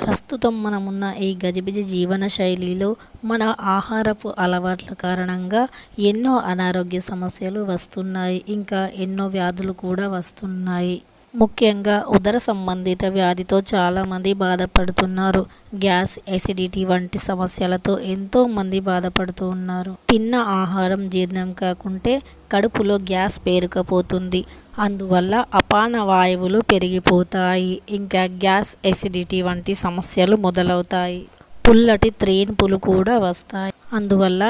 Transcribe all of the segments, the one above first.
ప్రస్తుతం మనమున్న ఈ గజిబిజి జీవన శైలిలో మన ఆహారపు అలవాట్ల కారణంగా ఎన్నో అనారోగ్య సమస్యలు వస్తున్నాయి. ఇంకా ఎన్నో వ్యాధులు కూడా వస్తున్నాయి. ముఖ్యంగా ఉదర సంబంధిత వ్యాధితో చాలామంది బాధపడుతున్నారు. గ్యాస్, ఎసిడిటీ వంటి సమస్యలతో ఎంతోమంది బాధపడుతూ ఉన్నారు. తిన్న ఆహారం జీర్ణం కాకుంటే కడుపులో గ్యాస్ పేరుకుపోతుంది. అందువల్ల అపాన వాయువులు పెరిగిపోతాయి. ఇంకా గ్యాస్, ఎసిడిటీ వంటి సమస్యలు మొదలవుతాయి. పుల్లటి త్రేన్పులు కూడా వస్తాయి. అందువల్ల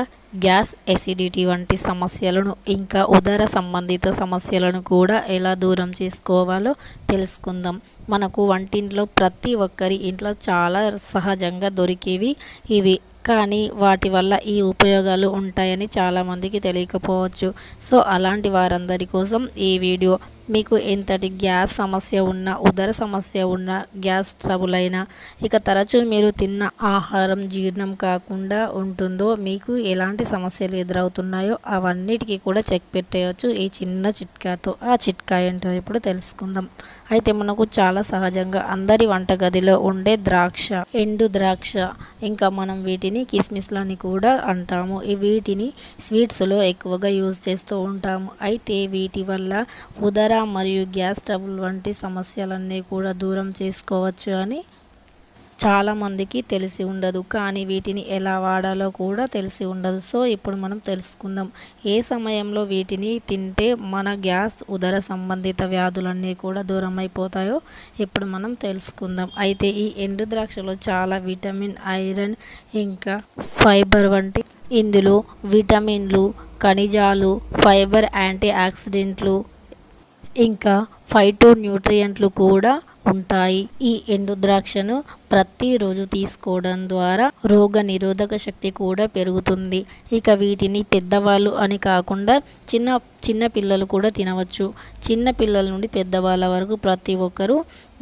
గ్యాస్, ఎసిడిటీ వంటి సమస్యలను ఇంకా ఉదర సంబంధిత సమస్యలను కూడా ఎలా దూరం చేసుకోవాలో తెలుసుకుందాం. మనకు వంటింట్లో ప్రతి ఒక్కరి ఇంట్లో చాలా సహజంగా దొరికేవి ఇవి. కానీ వాటి వల్ల ఈ ఉపయోగాలు ఉంటాయని చాలామందికి తెలియకపోవచ్చు. సో అలాంటి వారందరి కోసం ఈ వీడియో. మీకు ఎంతటి గ్యాస్ సమస్య ఉన్నా, ఉదర సమస్య ఉన్నా, గ్యాస్ ట్రబుల్ అయినా, ఇక తరచూ మీరు తిన్న ఆహారం జీర్ణం కాకుండా ఉంటుందో, మీకు ఎలాంటి సమస్యలు ఎదురవుతున్నాయో అవన్నిటికీ కూడా చెక్ పెట్టేయచ్చు ఈ చిన్న చిట్కాతో. ఆ చిట్కా ఏంటో ఇప్పుడు తెలుసుకుందాం. అయితే మనకు చాలా సహజంగా అందరి వంటగదిలో ఉండే ద్రాక్ష, ఎండు ద్రాక్ష, ఇంకా మనం వీటిని కిస్మిస్లని కూడా అంటాము. వీటిని స్వీట్స్లో ఎక్కువగా యూజ్ చేస్తూ ఉంటాము. అయితే వీటి వల్ల ఉదర మరియు గ్యాస్ ట్రబుల్ వంటి సమస్యలన్నీ కూడా దూరం చేసుకోవచ్చు అని చాలామందికి తెలిసి ఉండదు. కానీ వీటిని ఎలా వాడాలో కూడా తెలిసి ఉండదు. సో ఇప్పుడు మనం తెలుసుకుందాం ఏ సమయంలో వీటిని తింటే మన గ్యాస్, ఉదర సంబంధిత వ్యాధులన్నీ కూడా దూరం అయిపోతాయో ఇప్పుడు మనం తెలుసుకుందాం. అయితే ఈ ఎండు ద్రాక్షలో చాలా విటమిన్, ఐరన్, ఇంకా ఫైబర్ వంటి ఇందులో విటమిన్లు, ఖనిజాలు, ఫైబర్, యాంటీ ఆక్సిడెంట్లు, ఇంకా ఫైటో న్యూట్రియంట్లు కూడా ఉంటాయి. ఈ ఎండు ద్రాక్షను ప్రతిరోజు తీసుకోవడం ద్వారా రోగ నిరోధక శక్తి కూడా పెరుగుతుంది. ఇక వీటిని పెద్దవాళ్ళు అని కాకుండా చిన్న పిల్లలు కూడా తినవచ్చు. చిన్న పిల్లల నుండి పెద్దవాళ్ళ వరకు ప్రతి ఒక్కరూ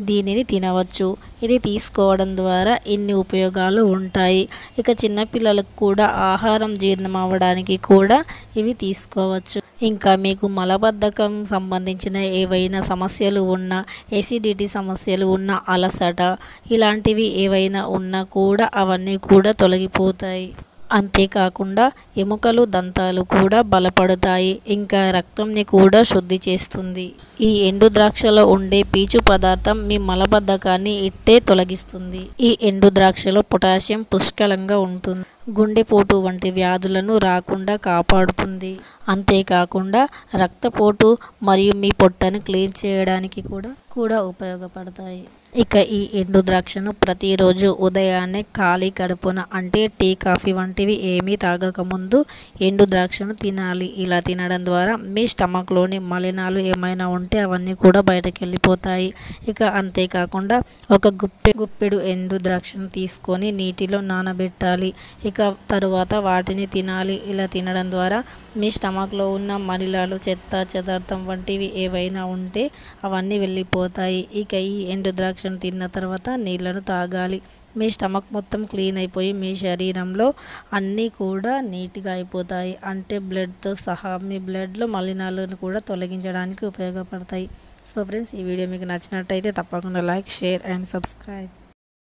దీనిని తినవచ్చు. ఇది తీసుకోవడం ద్వారా ఎన్ని ఉపయోగాలు ఉంటాయి. ఇక చిన్నపిల్లలకు కూడా ఆహారం జీర్ణం అవ్వడానికి కూడా ఇవి తీసుకోవచ్చు. ఇంకా మీకు మలబద్ధకం సంబంధించిన ఏవైనా సమస్యలు ఉన్నా, ఎసిడిటీ సమస్యలు ఉన్నా, అలసట ఇలాంటివి ఏవైనా ఉన్నా కూడా అవన్నీ కూడా తొలగిపోతాయి. అంతేకాకుండా ఎముకలు, దంతాలు కూడా బలపడతాయి. ఇంకా రక్తంని కూడా శుద్ధి చేస్తుంది. ఈ ఎండు ద్రాక్షలో ఉండే పీచు పదార్థం మీ మలబద్ధకాన్ని ఇట్టే తొలగిస్తుంది. ఈ ఎండు ద్రాక్షలో పొటాషియం పుష్కలంగా ఉంటుంది. గుండెపోటు వంటి వ్యాధులను రాకుండా కాపాడుతుంది. అంతేకాకుండా రక్తపోటు మరియు మీ పొట్టను క్లీన్ చేయడానికి కూడా ఉపయోగపడతాయి. ఇక ఈ ఎండు ద్రాక్షను ప్రతిరోజు ఉదయాన్నే ఖాళీ కడుపున, అంటే టీ, కాఫీ వంటివి ఏమీ తాగకముందు ఎండు ద్రాక్షను తినాలి. ఇలా తినడం ద్వారా మీ స్టమక్లోని మలినాలు ఏమైనా ఉంటే అవన్నీ కూడా బయటకు వెళ్ళిపోతాయి. ఇక అంతేకాకుండా ఒక గుప్పెడు ఎండు ద్రాక్షను తీసుకొని నీటిలో నానబెట్టాలి. ఇక తరువాత వాటిని తినాలి. ఇలా తినడం ద్వారా మీ స్టమక్లో ఉన్న మలినాలు, చెత్త చెదార్థం వంటివి ఏవైనా ఉంటే అవన్నీ వెళ్ళిపోతాయి. ఇక ఈ ఎండు ద్రాక్షను తిన్న తర్వాత నీళ్ళను తాగాలి. మీ స్టమక్ మొత్తం క్లీన్ అయిపోయి మీ శరీరంలో అన్నీ కూడా నీట్గా అయిపోతాయి. అంటే బ్లడ్తో సహా మీ బ్లడ్లో మలినాలను కూడా తొలగించడానికి ఉపయోగపడతాయి. సో ఫ్రెండ్స్, ఈ వీడియో మీకు నచ్చినట్టయితే తప్పకుండా లైక్, షేర్ అండ్ సబ్స్క్రైబ్.